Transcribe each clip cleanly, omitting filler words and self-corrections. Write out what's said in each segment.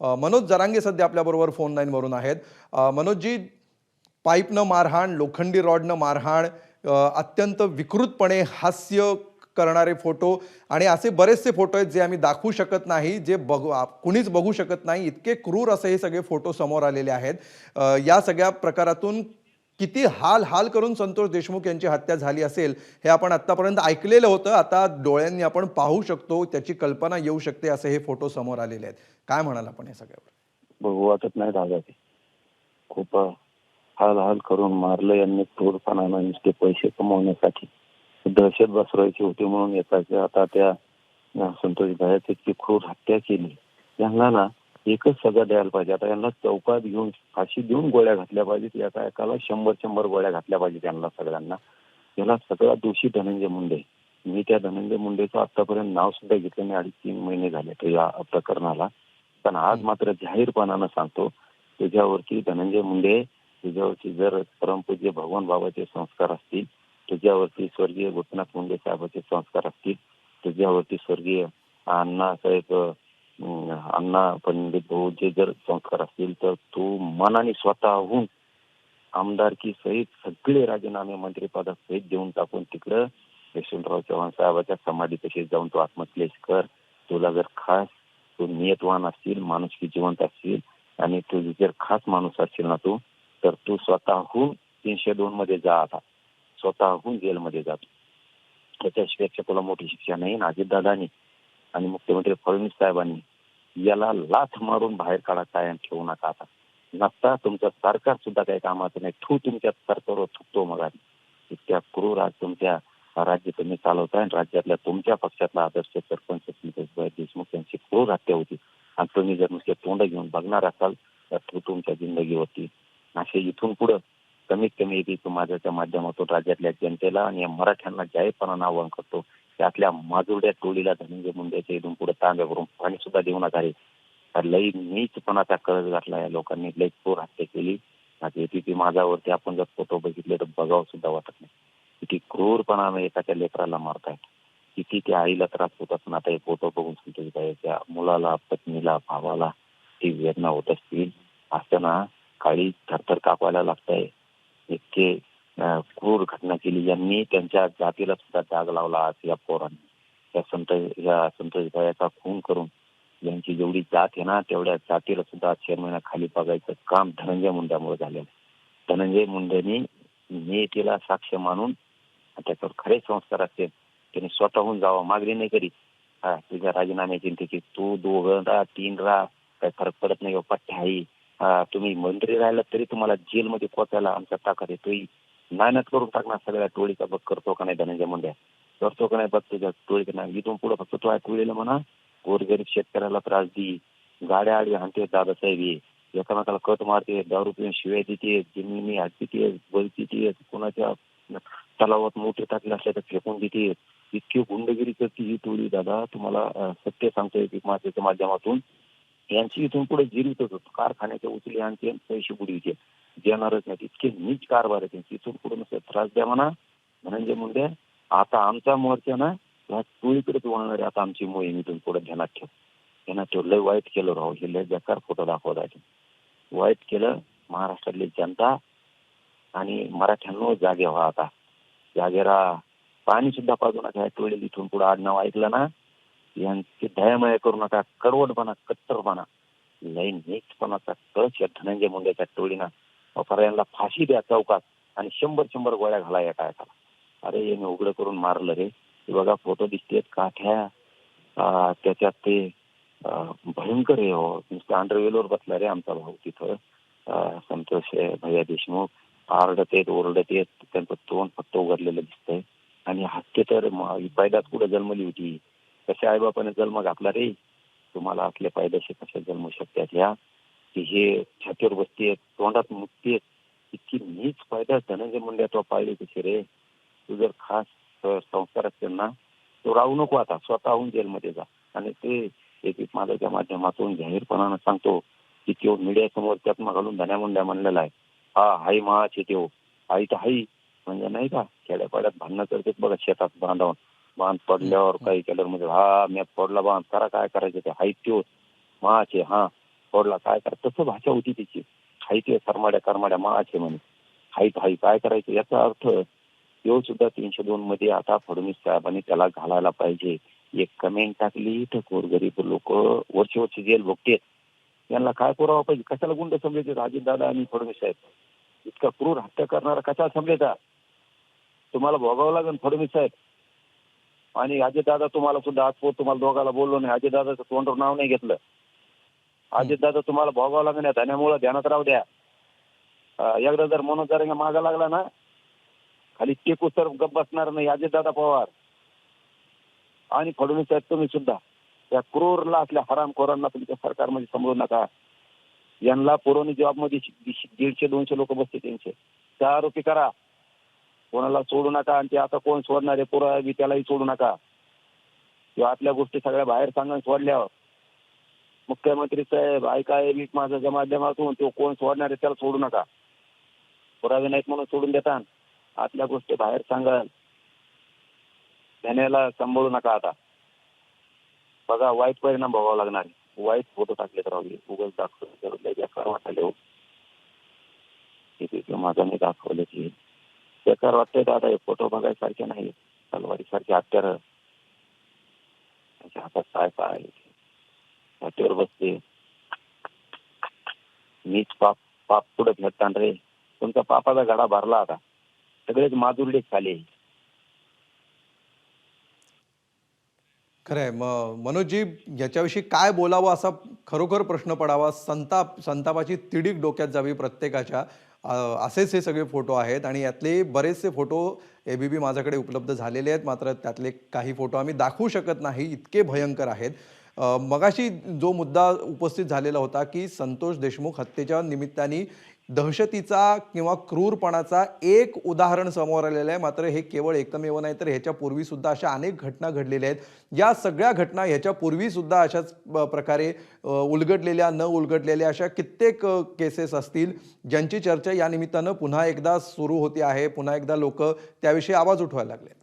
मनोज जरांगे सध्या आपल्याबरोबर फोन लाईनवरून आहेत. मनोजजी, पाईपनं मारहाण, लोखंडी रॉडनं मारहाण, अत्यंत विकृतपणे हास्य करणारे फोटो आणि असे बरेचसे फोटो आहेत जे आम्ही दाखवू शकत नाही, जे कुणीच बघू शकत नाही. इतके क्रूर असे हे सगळे फोटो समोर आलेले आहेत. या सगळ्या प्रकारातून किती हाल हाल करून संतोष देशमुख यांची हत्या झाली असेल हे आपण आतापर्यंत ऐकलेलं होतं. आता डोळ्यांनी आपण पाहू शकतो, त्याची कल्पना येऊ शकते असे हे फोटो समोर आलेले आहेत. काय म्हणाल आपण हे सगळ्यावर? बघू वाटत नाही दादा, ते खूप हाल हाल करून मारलं यांनी क्रूरपणानं नुसते पैसे कमवण्यासाठी. दहशत बसवायची होती म्हणून येतात. आता त्या संतोष भायाची इतकी क्रूर हत्या केली. यांना ना एकच सजा द्यायला पाहिजे. आता यांना चौकात घेऊन फाशी देऊन गोळ्या घातल्या पाहिजेत. एका एकाला 100 गोळ्या घातल्या पाहिजेत यांना सगळ्यांना. याला सगळा दोषी धनंजय मुंडे. मी त्या धनंजय मुंडेचं आतापर्यंत नाव सुद्धा घेतलं नाही. 2.5-3 महिने झाले तर या प्रकरणाला. पण आज मात्र जाहीरपणानं सांगतो, तुझ्यावरती धनंजय मुंडे, तुझ्यावरती जर परमपूज्य भगवान बाबाचे संस्कार असतील, तुझ्यावरती स्वर्गीय गोपीनाथ मुंडे साहेबांचे संस्कार असतील, तुझ्यावरती स्वर्गीय अण्णासाहेब अण्णा पंडित भाऊचे जर संस्कार असतील, तर तू मनाने स्वतःहून आमदारकी सहित सगळे राजीनामे मंत्रिपदासहित देऊन टाकून तिकडं यशवंतराव चव्हाण साहेबांच्या समाधीपाशी जाऊन तू आत्मक्लेश कर. तुला जर खास तू नियतवान असशील, माणुसकी जिवंत असशील आणि तू जर खास माणूस असशील ना तू, तर तू स्वतःहून 302 मध्ये जा. आता स्वतःहून जेलमध्ये जातो. त्याच्यापेक्षा तुला मोठी शिक्षा नाही. अजितदादांनी आणि मुख्यमंत्री फडणवीस साहेबांनी याला लाथ मारून बाहेर काढा, कायम ठेवू नका. आता नसता तुमचं सरकार सुद्धा काही कामाचं नाही. तुमच्या सरकारवर थुकतो. मग इतक्या क्रूर आज तुमच्या राज्य तुम्ही चालवताय. राज्यातल्या तुमच्या पक्षातला आदर्श सरपंच संतोष देशमुख यांची क्रूर हत्या होती आणि तुम्ही जर नुसते तोंड घेऊन बघणार असाल तर तुमच्या जिंदगीवरती असे इथून पुढं कमीत कमी येते माझ्या माध्यमातून राज्यातल्या जनतेला आणि मराठ्यांना जाहीरपणानं आवाहन करतो, त्यातल्या माजुरड्या टोळीला धनंजय मुंडेच्या इथून पुढे तांब्यावरून पाणी सुद्धा देऊ नका. रे लई नीचपणाचा कळस घातला या लोकांनी. लई क्रूर हत्या केली. ती माझ्यावरती आपण जर फोटो बघितले तर बघावं सुद्धा वाटत नाही. किती क्रूरपणानं एखाद्या लेकराला मारतायत, किती त्या आईला त्रास होत असणार. आता हे फोटो बघून सांगतो, त्या मुलाला, पत्नीला, भावाला ती वेदना होत असतील. असं ना काळी थरथर कापायला लागतंय. इतके क्रूर घटना केली. यांनी त्यांच्या जातीला सुद्धा डाग लावला आज या पोरांनी. या संतोष भायाचा खून करून यांची जेवढी जात आहे ना तेवढ्या जातीला सुद्धा चेअरमॅनाखाली बघायचं काम धनंजय मुंड्यामुळे झालेलं. धनंजय मुंडेंनी नियतीला साक्ष मानून त्याच्यावर खरे संस्कार असतील त्यांनी स्वतःहून जावं. मागणी नाही करीत. तुझ्या राजीनाम्याची त्याची तू 2 राहा 3 राहा काही फरक पडत नाही. पट्ट्या आहे. तुम्ही मंत्री राहिला तरी तुम्हाला जेलमध्ये पोचायला आमच्या ताकद आहे. तोही मेहनत करून टाकणार. सगळ्या टोळीचा बघ करतो का नाही धनंजय मुंडे, करतो का नाही बघ तुझ्या टोळीचा नाही. इथून पुढे फक्त तो टोळीला म्हणा गोरगरीब शेतकऱ्याला त्रास दी, गाड्या आडी हाणते दादासाहेब, एकामेकाला कट मारते, दारू पिऊन शिवाय देते, जमिनी हाडते, बळती, कोणाच्या तलावात मोठे टाकले असले तर फेकून देते. इतकी गुंडगिरी करते ही टोळी दादा. तुम्हाला सत्य सांगतोय की माझ्या माध्यमातून यांची इथून पुढे जिरीतच होतो. कारखान्याच्या उचली आणते, पैसे बुडीचे देणारच नाही. इतके नीच कारभार आहे त्यांची. इथून पुढे नसते त्रास द्या म्हणा धनंजय मुंडे. आता आमचा मोर्चा ना ह्या टोळीकडेच वळणार आहे. आता आमची मोहीम इथून पुढे ध्यानात ठेव. लय वाईट केलं राहू. हे लय बेकार फोटो दाखवत. वाईट केलं. महाराष्ट्रातली जनता आणि मराठ्यांनो जागे व्हा. आता जागे राहा. पाणी सुद्धा पाजू नका. टोळी इथून पुढे आडनाव ऐकलं ना यांची दयामय करू नका. कडवटपणा, कट्टरपणा, लय नीचपणाचा कळस या धनंजय मुंडेच्या टोळीनं यांना फाशी द्या चौकात आणि 100 गोळ्या घाला एका एकाला. अरे यांनी उघडं करून मारलं रे. बघा फोटो दिसतेत काठ्या. त्याच्यात ते भयंकर आहे. हो नुसतं अंडरवेलवर बसला रे आमचा भाऊ तिथं. संतोष भैया देशमुख आरडत येत ओरडत येत. त्यांचं तोंड फक्त उघडलेलं दिसतंय आणि हत्या तर पैदात कुठं जन्मली होती. कशा आईबापाने जन्म घातला रे. तुम्हाला असले पायदाशी कशा जन्मू शकतात ह्या की हे छातीवर बसतेत, तोंडात मुक्तेत. इतकी नीच पैदास धनंजय मुंडे तो पाळली कशी रे. तू जर खास संस्कार असतील ना तो राहू नको. आता स्वतःहून जेलमध्ये जा. आणि ते एक माझ्या माध्यमातून जाहीरपणानं सांगतो की तो मीडिया समोर त्यात घालून धन्या मुंड्या म्हणलेला आहे. हाई महाचे तो आई तर हाई म्हणजे नाही का खेड्यापाड्यात भांडणं करतात बघा शेतात बांधावून. बांध पडल्यावर काही केलं म्हणजे मी पडला बांध करा काय करायचं ते हाईट त्यो महाचे. फोडला काय करा, तसं भाषा होती तिची. खायचे करमाड्या करमाड्या माळाचे म्हणे, हाईत हाई काय करायचं. याचा अर्थ तो सुद्धा 302 मध्ये आता फडणवीस साहेबांनी त्याला घालायला पाहिजे. एक कमेंट टाकली तर गोरगरीब लोक वर्ष वर्ष जेल भोगतेत. यांना काय पुरावा पाहिजे, कशाला गुंड समजायचे अजितदादा आणि फडणवीस साहेब. इतका क्रूर हत्या करणारा कशाला समजायचा. तुम्हाला भोगावं लागेल फडणवीस साहेब आणि अजितदादा. तुम्हाला सुद्धा आजपोर तुम्हाला दोघाला बोललो नाही, अजितदादाचं तोंडावर नाव नाही घेतलं. अजितदादा तुम्हाला भोगावं लागेल या धान्यामुळे, ध्यानात राहू द्या. एकदा जर मनोज जरांगे मागा लागला ना, खाली टेकू तर गप बसणार नाही अजितदादा पवार आणि फडणवीस साहेब. तुम्ही सुद्धा त्या क्रूरला असल्या हरामखोरांना तुमच्या सरकारमध्ये समजू नका. यांना पुरवणी जॉबमध्ये 150-200 लोक बसते त्यांचे. त्या आरोपी करा, कोणाला सोडू नका. आणि ते आता कोण सोडणार आहे पुरावा त्यालाही सोडू नका. किंवा आतल्या गोष्टी सगळ्या बाहेर सांगा सोडल्यावर. मुख्यमंत्री साहेब ऐका, मी माझ्या माध्यमातून तो कोण सोडणार आहे त्याला सोडू नका. पुरावे नाहीत म्हणून सोडून देता, आतल्या गोष्टी बाहेर सांगा. त्याला सांभाळू नका. आता बघा वाईट परिणाम भोगावा लागणार. वाईट फोटो टाकले तर गुगल दाखवले वाटाले माझा मी दाखवले की बेकार वाटतंय. दादा हे फोटो बघायसारखे नाही. तलवारी सारखे हत्यार त्याच्या हातात काय काय वाटेवर बसते. मीच पाप पाप पुढे भेटतान रे. तुमचा पापाचा गाडा भरला आता. सगळेच माजुरडे खाली. खरंय. मनोजजी, याच्याविषयी काय बोलावं असा खरोखर प्रश्न पडावा. संतापाची तिडीक डोक्यात जावी प्रत्येकाच्या. असेच हे सगळे फोटो आहेत आणि यातले बरेचसे फोटो एबीपी माझ्याकडे उपलब्ध झालेले आहेत. मात्र त्यातले काही फोटो आम्ही दाखवू शकत नाही, इतके भयंकर आहेत. मगाशी जो मुद्दा उपस्थित झालेला होता की संतोष देशमुख हत्येच्या निमित्ताने दहशतीचा किंवा क्रूरपणाचा एक उदाहरण समोर आलेलं आहे. मात्र हे केवळ एकमेव नाही, तर ह्याच्या पूर्वी सुद्धा अशा अनेक घटना घडलेल्या आहेत. या सगळ्या घटना ह्याच्या पूर्वी सुद्धा अशाच प्रकारे उलगडलेल्या न उलगडलेल्या अशा कित्येक केसेस असतील, ज्यांची चर्चा या निमित्तानं पुन्हा एकदा सुरू होते आहे. पुन्हा एकदा लोक त्याविषयी आवाज उठवायला लागले.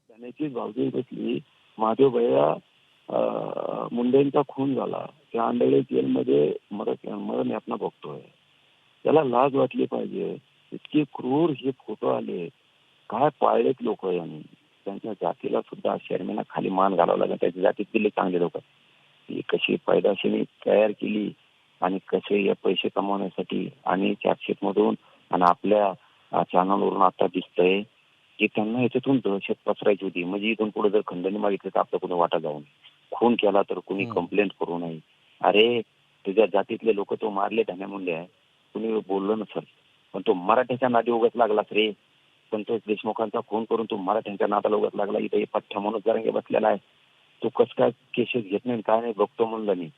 त्याची भावजी बसली. महादेव भैया मुंडेंचा खून झाला, त्या अंधळे जेलमध्ये मरण यातना बघतोय. त्याला लाज वाटली पाहिजे. इतके क्रूर हे फोटो आले. काय पाळलेत लोक यांनी. त्यांच्या जातीला सुद्धा शर्मेला खाली मान घालावं लागेल. त्याच्या जातीत दिले चांगले लोक. ही कशी पैदाशीने तयार केली आणि कसे या पैसे कमवण्यासाठी आणि चार्जशीट मधून आणि आपल्या चॅनलवरून आता दिसतंय की त्यांना याच्यातून दहशत पसरायची होती. म्हणजे इथून पुढे जर खंडणी मागितली तर आपलं कुणी वाटा जाऊ नये. खून केला तर कुणी कंप्लेंट करू नये. अरे तुझ्या जातीतले लोक तो मारले धान्यामुंडे आहे, कुणी बोललं नसल. पण तो मराठ्याच्या नादी उगत लागलास रे. संतोष देशमुखांचा खून करून तो मराठ्यांच्या नादाला उगत लागला. इथे पठ्ठ्या मनोज जरांगे बसलेला आहे. तो कस काय केसेस घेत नाही काय नाही बघतो म्हणलं मी.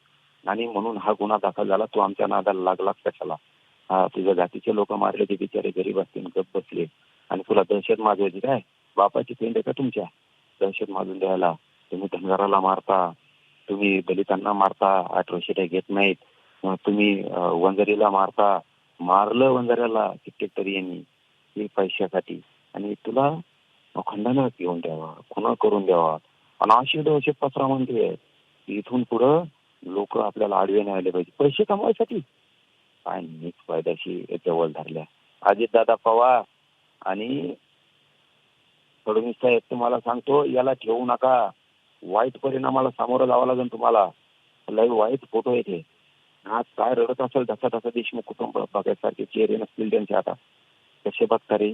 आणि म्हणून हा गुन्हा दाखल झाला. तो आमच्या नादाला लागलाच कशाला. हा तुझ्या जातीचे लोक मारले ते बिचारे गरीब असतील गप बसले आणि तुला दहशत माजवायची काय. बापाची पेंड का तुमच्या दहशत माजून द्यायला. तुम्ही धनगराला मारता, तुम्ही दलितांना मारता, 8 वर्षे घेत नाहीत. तुम्ही वंजारीला मारता. मारलं वंजाऱ्याला कित्येक तरी यांनी हे पैशासाठी. आणि तुला खंडन घेऊन द्यावा, खुना करून द्यावा आणि अशी दहशत पसरा म्हणते. इथून पुढं लोक आपल्याला आडवे नाही आले पाहिजे पैसे कमवायसाठी. काय नीच फायद्याशी जवळ धरल्या अजितदादा पवार आणि फडणवीस साहेब. तुम्हाला सांगतो याला ठेवू नका. वाईट परिणामाला सामोरं जावं लागेल तुम्हाला. लय वाईट फोटो येते. आज काय रडत असेल धसा देशमुख कुटुंब बघायसारखे चेहरे नसतील त्यांचे. आता कसे बघता रे,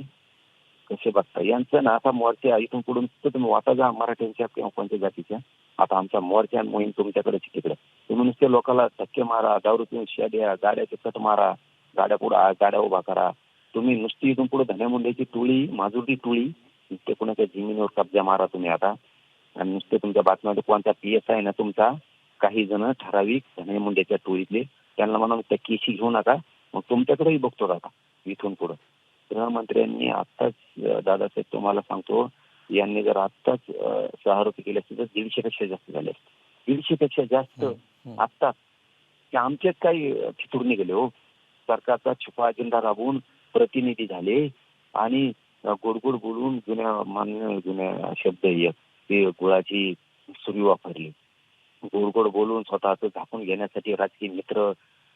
कसे बघता यांचं ना. आता मोर्चा इथून पुढून तुम्ही वाटा जा मराठ्यांच्या किंवा कोणत्या जातीच्या. आता आमचा मोर्चा मोहीम तुमच्याकडे तिकडे. तुम्ही नुसते लोकांना धक्के मारा, दारू पिऊन शिया द्या, गाड्याचे कट मारा, गाड्या पुढे गाड्या उभा करा. तुम्ही नुसती इथून पुढे धन्यामुंडेची टोळी, माजुरी टोळी, नुसते कुणाच्या जमिनीवर कब्जा मारा तुम्ही आता. आणि नुसते तुमच्या बातम्यामध्ये कोणता PS आहे ना तुमचा, काही जण ठराविक धन्यामुंडेच्या टोळीतले त्यांना म्हणा त्या केसी घेऊ नका. मग तुमच्याकडेही बघतो आता इथून पुढे. गृहमंत्र्यांनी आत्ताच दादासाहेब तुम्हाला सांगतो यांनी जर आत्ताच 6 आरोपी केले असते तर 150 पेक्षा जास्त झाले. 150 पेक्षा जास्त आत्ताच. ते आमचेच काही फितूर निघाले हो. सरकारचा छुपा अजेंडा राबवून प्रतिनिधी झाले आणि गोडगोड बोलून जुन्या शब्द ते गुळाची सुरी वापरली. गोड बोलून स्वतःच झाकून घेण्यासाठी राजकीय मित्र,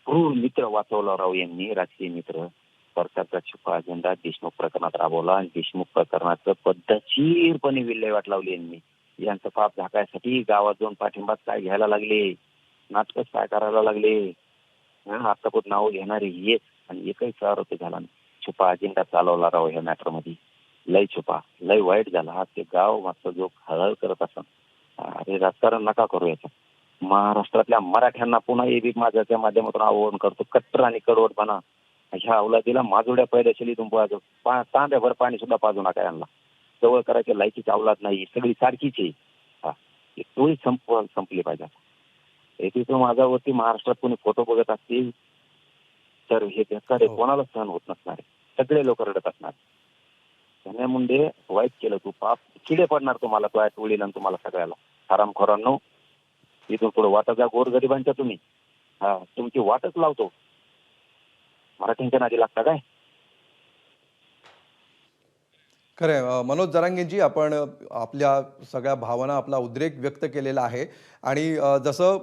क्रूर मित्र वाचवला राव यांनी. राजकीय मित्र सरकारचा छुपा अजेंडा देशमुख प्रकरणात राबवला आणि देशमुख प्रकरणाचं पद्धतशीरपणे विल्हेवाट लावली यांनी. यांचं पाप झाकायसाठी गावात जाऊन पाठिंबात काय घ्यायला लागले, नाटकच काय करायला लागले. आतापर्यंत नाव घेणारे हेच आणि एकही आरोपी झाला नाही. छुपा अजेंडा चालवला राव या मॅटर मध्ये. लय छुपा, लय वाईट झाला. हा ते गाव मागचा जो हळहळ करत असं, अरे राजकारण नका करू याचं. महाराष्ट्रातल्या मराठ्यांना पुन्हा एबी माझ्याच्या माध्यमातून आवाहन करतो, कट्टर आणि कडवटपणा ह्या अवलादीला माजुड्या पैदाशली तुमच्या तांब्याभर पाणी सुद्धा पाजू नका यांना. जवळ करायच्या लायकीची अवलाद नाही, सगळी सारखीच आहे. हा तोही संपली पाहिजे. तिथं माझ्यावरती महाराष्ट्रात कोणी फोटो बघत असतील तर हे बेकार कोणाला सहन होत नसणार आहे. सगळे लोक रडत असणार. धन्या मुंडे वाईट केलं तू, पाप किडे पडणार तुम्हाला, तो टोळीला तुम्हाला सगळ्याला. हरामखोरांनो, इथून पुढे वाटा जा गोरगरिबांच्या तुम्ही. हा तुमची वाटच लावतो. मराठ्यांच्या नादी लागता काय? खरंय मनोज जरांगेंजी, आपण आपल्या सगळ्या भावना, आपला उद्रेक व्यक्त केलेला आहे आणि जसं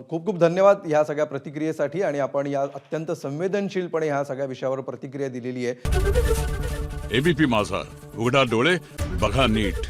खूप खूप धन्यवाद ह्या सगळ्या प्रतिक्रियेसाठी आणि आपण या अत्यंत संवेदनशीलपणे ह्या सगळ्या विषयावर प्रतिक्रिया दिलेली आहे. एबीपी माझा, उघडा डोळे बघा नीट.